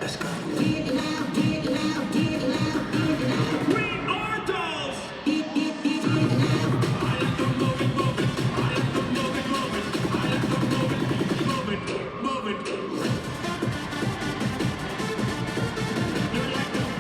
Let's go. Get loud, get loud, get loud, get loud. We are dolls. Get loud. I like to move it, move it. I like to move it, move it. I like to move it, move it, move it. You like to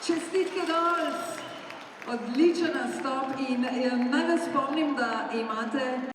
Čestitke Dolls, odličen nastop in naj vas spomnim, da imate